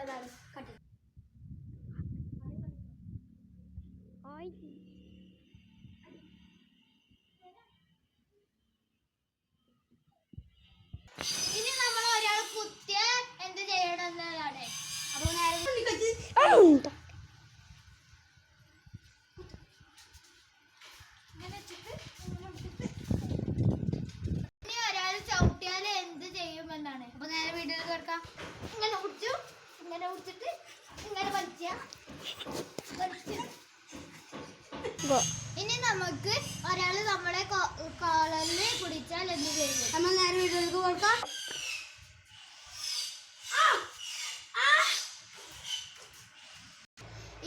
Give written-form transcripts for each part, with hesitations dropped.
നല്ലതാണ്. കട്ടി ഇനി നമ്മൾ ഒരാൾ കുത്തിയ എന്ത് ചെയ്യണമെന്നതാണ്. അപ്പോൾ നേരെ ഇനി ഒരാൾ ചവിട്ടിയാൽ എന്ത് ചെയ്യുമെന്നാണ്. അപ്പോൾ നേരെ വീഡിയോയിൽ കേൾക്കാം. ഇങ്ങനെ പിടിച്ചു, ഇങ്ങനെ പിടിച്ചിട്ട് ഇങ്ങനെ ഇനി നമുക്ക് ഒരാൾ നമ്മളെ കോളറിൽ പിടിച്ചാൽ എന്ത് ചെയ്യും? നമ്മൾ നേരെ വീഡിയോയിലേക്ക് കൊടുക്കാം.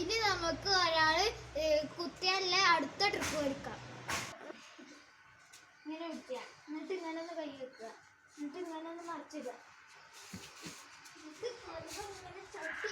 ഇനി നമുക്ക് ഒരാൾ കുത്തിയാലുള്ള അടുത്ത ട്രിപ്പ് എടുക്കാം. ഇങ്ങനെ പിടിക്കുക, എന്നിട്ട് ഇങ്ങനെ ഒന്ന് കൈ വെക്കുക, എന്നിട്ട് ഇങ്ങനെ ഒന്ന് മറിച്ചിടുക, എന്നിട്ട് ഇങ്ങനെ ചവിട്ടി